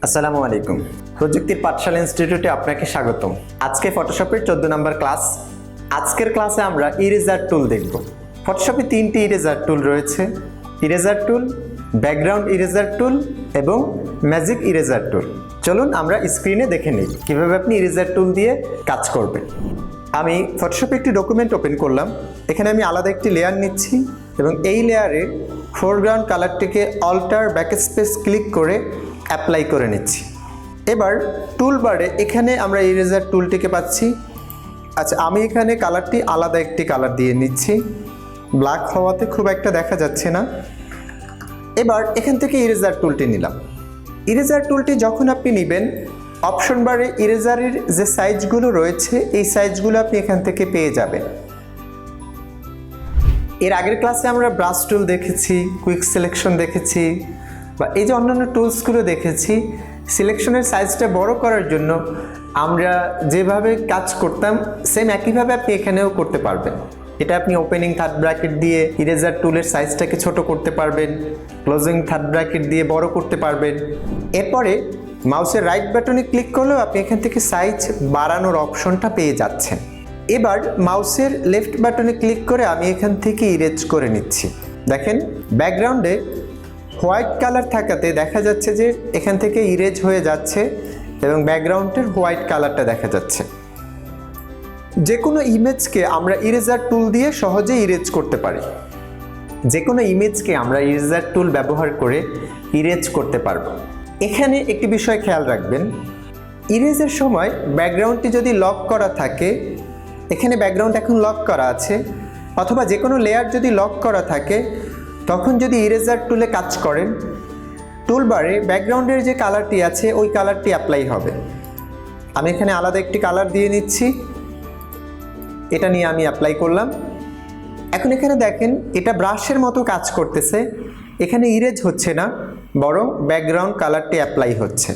আসসালামু আলাইকুম। প্রযুক্তির পাঠশালা ইনস্টিটিউটে আপনাকে স্বাগতম। আজকে ফটোশপের 14 নম্বর ক্লাস। আজকের ক্লাসে আমরা ইরেজার টুল দেখব। ফটোশপে 3টি ইরেজার টুল রয়েছে: ইরেজার টুল, ব্যাকগ্রাউন্ড ইরেজার টুল এবং ম্যাজিক ইরেজার টুল। চলুন আমরা স্ক্রিনে দেখে নিই কীভাবে আপনি ইরেজার টুল দিয়ে কাজ করবেন। আমি ফটোশপে একটি ডকুমেন্ট ওপেন করলাম। এখানে আমি আলাদা একটি লেয়ার নিচ্ছি এবং এই লেয়ারে ফোরগ্রাউন্ড কালারটিকে অল্টার ব্যাকস্পেস ক্লিক করে অ্যাপ্লাই করে নিচ্ছি। এবার টুল বারে এখানে আমরা ইরেজার টুলটিকে পাচ্ছি। আচ্ছা, আমি এখানে কালারটি আলাদা একটি কালার দিয়ে নিচ্ছি, ব্ল্যাক হওয়াতে খুব একটা দেখা যাচ্ছে না। এবার এখান থেকে ইরেজার টুলটি নিলাম। ইরেজার টুলটি যখন আপনি নেবেন, অপশন বারে ইরেজারের যে সাইজগুলো রয়েছে এই সাইজগুলো আপনি এখান থেকে পেয়ে যাবেন। এর আগের ক্লাসে আমরা ব্রাশ টুল দেখেছি, কুইক সিলেকশন দেখেছি, বা এই যে অন্যান্য টুলসগুলো দেখেছি। সিলেকশনের সাইজটা বড় করার জন্য আমরা যেভাবে কাজ করতাম সেম একইভাবে আপনি এখানেও করতে পারবেন। এটা আপনি ওপেনিং থার্ড ব্র্যাকেট দিয়ে ইরেজার টুলের সাইজটাকে ছোট করতে পারবেন, ক্লোজিং থার্ড ব্র্যাকেট দিয়ে বড় করতে পারবেন। এরপরে মাউসের রাইট বাটনে ক্লিক করলেও আপনি এখান থেকে সাইজ বাড়ানোর অপশনটা পেয়ে যাচ্ছেন। এবার মাউসের লেফট বাটনে ক্লিক করে আমি এখান থেকে ইরেজ করে নিচ্ছি। দেখেন ব্যাকগ্রাউন্ডে হোয়াইট কালার থাকাতে দেখা যাচ্ছে যে এখান থেকে ইরেজ হয়ে যাচ্ছে এবং ব্যাকগ্রাউন্ডের হোয়াইট কালারটা দেখা যাচ্ছে। যে কোনো ইমেজকে আমরা ইরেজার টুল দিয়ে সহজে ইরেজ করতে পারি। যে কোনো ইমেজকে আমরা ইরেজার টুল ব্যবহার করে ইরেজ করতে পারবো। এখানে একটি বিষয় খেয়াল রাখবেন, ইরেজের সময় ব্যাকগ্রাউন্ডটি যদি লক করা থাকে, এখানে ব্যাকগ্রাউন্ড এখন লক করা আছে, অথবা যে কোনো লেয়ার যদি লক করা থাকে, তখন যদি ইরেজার টুলে কাজ করেন, টুলবারে ব্যাকগ্রাউন্ডের যে কালারটি আছে ওই কালারটি অ্যাপ্লাই হবে। আমি এখানে আলাদা একটি কালার দিয়ে নিচ্ছি, এটা নিয়ে আমি অ্যাপ্লাই করলাম। এখন এখানে দেখেন এটা ব্রাশের মতো কাজ করতেছে, এখানে ইরেজ হচ্ছে না, বরং ব্যাকগ্রাউন্ড কালারটি অ্যাপ্লাই হচ্ছে।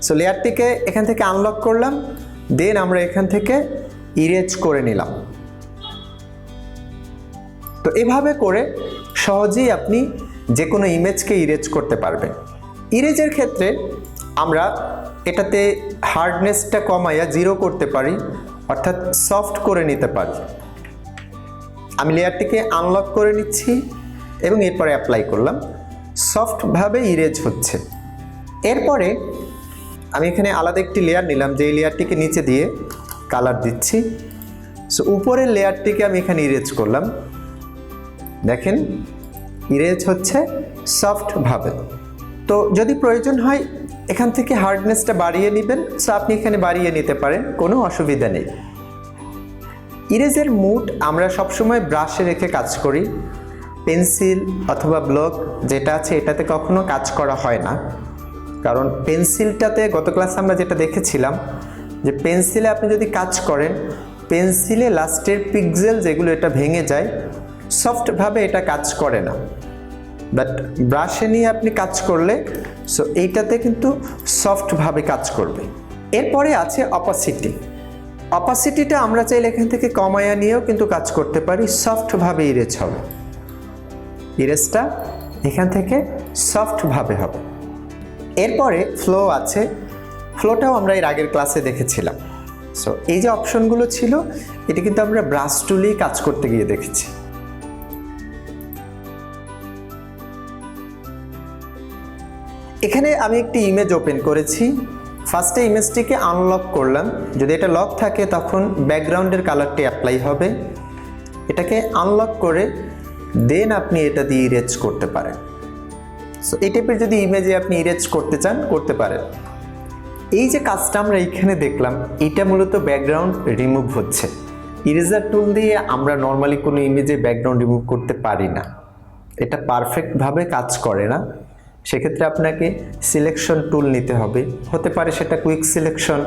সো লেয়ারটিকে এখান থেকে আনলক করলাম, দেন আমরা এখান থেকে ইরেজ করে নিলাম। তো এভাবে করে সহজেই আপনি যে কোনো ইমেজকে ইরেজ করতে পারবেন। ইরেজের ক্ষেত্রে আমরা এটাতে হার্ডনেসটা কমাইয়া 0 করতে পারি, অর্থাৎ সফট করে নিতে পারি। আমি লেয়ারটিকে আনলক করে নিচ্ছি এবং এরপরে অ্যাপ্লাই করলাম, সফটভাবে ইরেজ হচ্ছে। এরপরে আমি এখানে আলাদা একটি লেয়ার নিলাম, যে লেয়ারটিকে নিচে দিয়ে কালার দিচ্ছি। সো উপরের লেয়ারটিকে আমি এখানে ইরেজ করলাম, দেখেন ইরেজ হচ্ছে সফটভাবে। তো যদি প্রয়োজন হয় এখান থেকে হার্ডনেসটা বাড়িয়ে নেবেন, সো আপনি এখানে বাড়িয়ে নিতে পারেন, কোনো অসুবিধা নেই। ইরেজের মুড আমরা সবসময় ব্রাশে রেখে কাজ করি, পেন্সিল অথবা ব্লক যেটা আছে এটাতে কখনো কাজ করা হয় না। কারণ পেন্সিলটাতে গত ক্লাসে আমরা যেটা দেখেছিলাম যে পেন্সিলে আপনি যদি কাজ করেন, পেন্সিলে লাস্টের পিক্সেল যেগুলো এটা ভেঙে যায়, সফটভাবে এটা কাজ করে না। বাট ব্রাশে নিয়ে আপনি কাজ করলে সো এইটাতে কিন্তু সফটভাবে কাজ করবে। এরপরে আছে অপাসিটি। অপাসিটিটা আমরা চাইলে এখান থেকে কমায়া নিয়েও কিন্তু কাজ করতে পারি, সফটভাবে ইরেজ হবে। ইরেজটা এখান থেকে সফটভাবে হবে। এরপরে ফ্লো আছে, ফ্লোটাও আমরা এর আগের ক্লাসে দেখেছিলাম। সো এই যে অপশনগুলো ছিল এটি কিন্তু আমরা ব্রাশ টুলেই কাজ করতে গিয়ে দেখেছি। এখানে আমি একটি ইমেজ ওপেন করেছি। ফার্স্টে ইমেজটিকে আনলক করলাম, যদি এটা লক থাকে তখন ব্যাকগ্রাউন্ডের কালারটি অ্যাপ্লাই হবে। এটাকে আনলক করে দেন আপনি এটা দিয়ে ইরেজ করতে পারেন। সো এই টাইপের যদি ইমেজে আপনি ইরেজ করতে চান করতে পারেন। এই যে কাজটা আমরা এইখানে দেখলাম, এটা মূলত ব্যাকগ্রাউন্ড রিমুভ হচ্ছে। ইরেজার টুল দিয়ে আমরা নর্মালি কোনো ইমেজে ব্যাকগ্রাউন্ড রিমুভ করতে পারি না, এটা পারফেক্টভাবে কাজ করে না। সেক্ষেত্রে আপনাকে সিলেকশন টুল নিতে হবে, হতে পারে সেটা কুইক সিলেকশন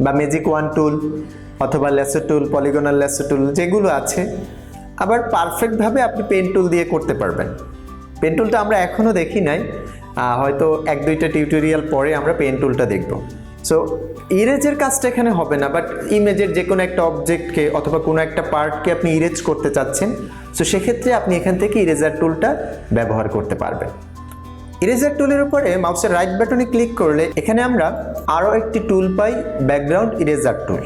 বা ম্যাজিক ওয়ান টুল অথবা ল্যাসো টুল, পলিগনাল ল্যাসো টুল যেগুলো আছে। আবার পারফেক্টভাবে আপনি পেন টুল দিয়ে করতে পারবেন। পেন টুলটা আমরা এখনও দেখি নাই, হয়তো 1-2টা টিউটোরিয়াল পরে আমরা পেন টুলটা দেখব। সো ইরেজের কাজটা এখানে হবে না, বাট ইমেজের যে কোনো একটা অবজেক্টকে অথবা কোনো একটা পার্টকে আপনি ইরেজ করতে চাচ্ছেন, সো সেক্ষেত্রে আপনি এখান থেকে ইরেজার টুলটা ব্যবহার করতে পারবেন। ইরেজার টুলের উপরে মাউসের রাইট বাটনে ক্লিক করলে এখানে আমরা আরও একটি টুল পাই, ব্যাকগ্রাউন্ড ইরেজার টুল।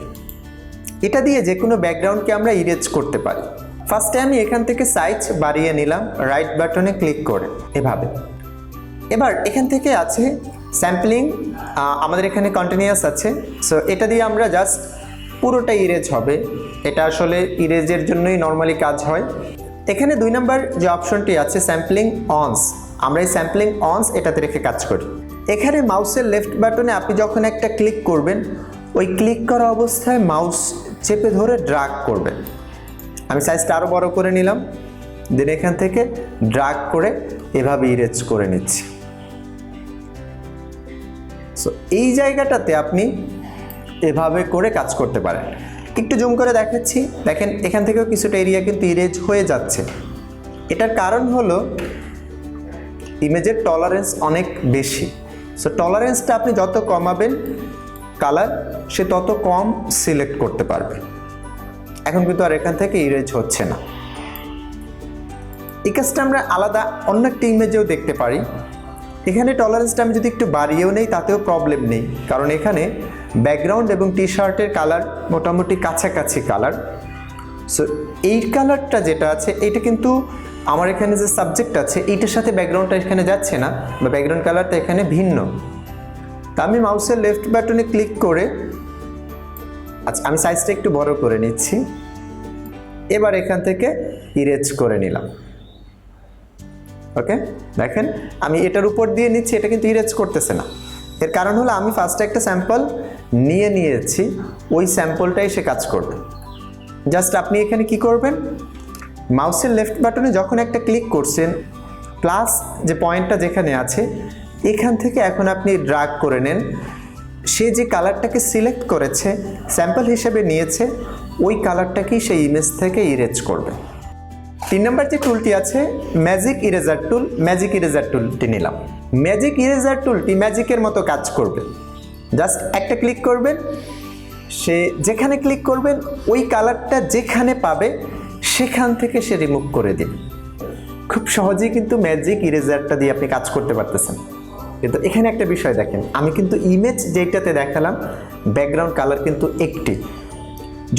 এটা দিয়ে যে কোনো ব্যাকগ্রাউন্ডকে আমরা ইরেজ করতে পারি। ফার্স্টে আমি এখান থেকে সাইজ বাড়িয়ে নিলাম রাইট বাটনে ক্লিক করে এভাবে। এবার এখান থেকে আছে স্যাম্পলিং, আমাদের এখানে কন্টিনিউয়াস আছে, সো এটা দিয়ে আমরা জাস্ট পুরোটা ইরেজ হবে। এটা আসলে ইরেজের জন্যই নর্মালি কাজ হয়। এখানে 2 নম্বর যে অপশনটি আছে স্যাম্পলিং অনস, আমরা এই স্যাম্পলিং অনস এটাতে রেখে কাজ করি। এখানে মাউসের লেফট বাটনে আপনি যখন একটা ক্লিক করবেন, ওই ক্লিক করা অবস্থায় মাউস চেপে ধরে ড্রাগ করবেন। আমি সাইজটা আরও বড় করে নিলাম, দেন এখান থেকে ড্রাগ করে এভাবে ইরেজ করে নিচ্ছি। সো এই জায়গাটাতে আপনি এভাবে করে কাজ করতে পারেন। একটু জুম করে দেখাচ্ছি, দেখেন এখান থেকেও কিছুটা এরিয়া কিন্তু ইরেজ হয়ে যাচ্ছে। এটার কারণ হলো ইমেজের টলারেন্স অনেক বেশি। সো টলারেন্সটা আপনি যত কমাবেন কালার, সে তত কম সিলেক্ট করতে পারবে। এখন কিন্তু আর এখান থেকে ইরেজ হচ্ছে না। এই কাজটা আমরা আলাদা অন্য একটা ইমেজেও দেখতে পারি। এখানে টলারেন্সটা আমি যদি একটু বাড়িয়েও নেই তাতেও প্রবলেম নেই, কারণ এখানে ব্যাকগ্রাউন্ড এবং টি শার্টের কালার মোটামুটি কাছাকাছি কালার। সো এই কালারটা যেটা আছে এইটা কিন্তু আমার এখানে যে সাবজেক্ট আছে এইটার সাথে ব্যাকগ্রাউন্ডটা এখানে যাচ্ছে না, বা ব্যাকগ্রাউন্ড কালারটা এখানে ভিন্ন। তা আমি মাউসের লেফট বাটনে ক্লিক করে, আচ্ছা আমি সাইজটা একটু বড় করে নিচ্ছি। এবার এখান থেকে ইরেজ করে নিলাম। ওকে, দেখেন আমি এটার উপর দিয়ে নিচ্ছি, এটা কিন্তু ইরেজ করতেছে না। এর কারণ হলো আমি ফার্স্টে একটা স্যাম্পল নিয়েছি, ওই স্যাম্পলটাই সে কাজ করবে। জাস্ট আপনি এখানে কি করবেন, মাউসের লেফট বাটনে যখন একটা ক্লিক করছেন, প্লাস যে পয়েন্টটা যেখানে আছে এখান থেকে এখন আপনি ড্রাগ করে নেন। সে যে কালারটাকে সিলেক্ট করেছে, স্যাম্পল হিসেবে নিয়েছে, ওই কালারটাকেই সেই ইমেজ থেকে ইরেজ করবে। 3 নম্বর যে টুলটি আছে ম্যাজিক ইরেজার টুল, ম্যাজিক ইরেজার টুলটি নিলাম। ম্যাজিক ইরেজার টুলটি ম্যাজিকের মতো কাজ করবে। জাস্ট একটা ক্লিক করবেন, সে যেখানে ক্লিক করবেন ওই কালারটা যেখানে পাবে সেখান থেকে সে রিমুভ করে দিবে। খুব সহজেই কিন্তু ম্যাজিক ইরেজারটা দিয়ে আপনি কাজ করতে পারতেছেন। কিন্তু এখানে একটা বিষয় দেখেন, আমি কিন্তু ইমেজ যেটাতে দেখালাম ব্যাকগ্রাউন্ড কালার কিন্তু একটি।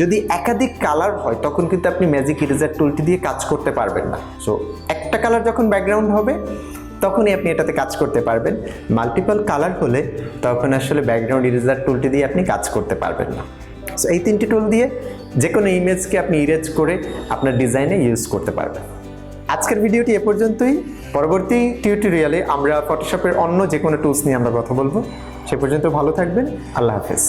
যদি একাধিক কালার হয় তখন কিন্তু আপনি ম্যাজিক ইরেজার টুলটি দিয়ে কাজ করতে পারবেন না। সো একটা কালার যখন ব্যাকগ্রাউন্ড হবে তখনই আপনি এটাতে কাজ করতে পারবেন। মাল্টিপল কালার হলে তখন আসলে ব্যাকগ্রাউন্ড ইরেজার টুলটি দিয়ে আপনি কাজ করতে পারবেন না। সো এই 3টি টুল দিয়ে যে কোনো ইমেজকে আপনি ইরেজ করে আপনার ডিজাইনে ইউজ করতে পারবেন। আজকের ভিডিওটি এ পর্যন্তই। পরবর্তী টিউটোরিয়ালে আমরা ফটোশপের অন্য যে কোনো টুলস নিয়ে আমরা কথা বলবো। সে পর্যন্ত ভালো থাকবেন। আল্লাহ হাফেজ।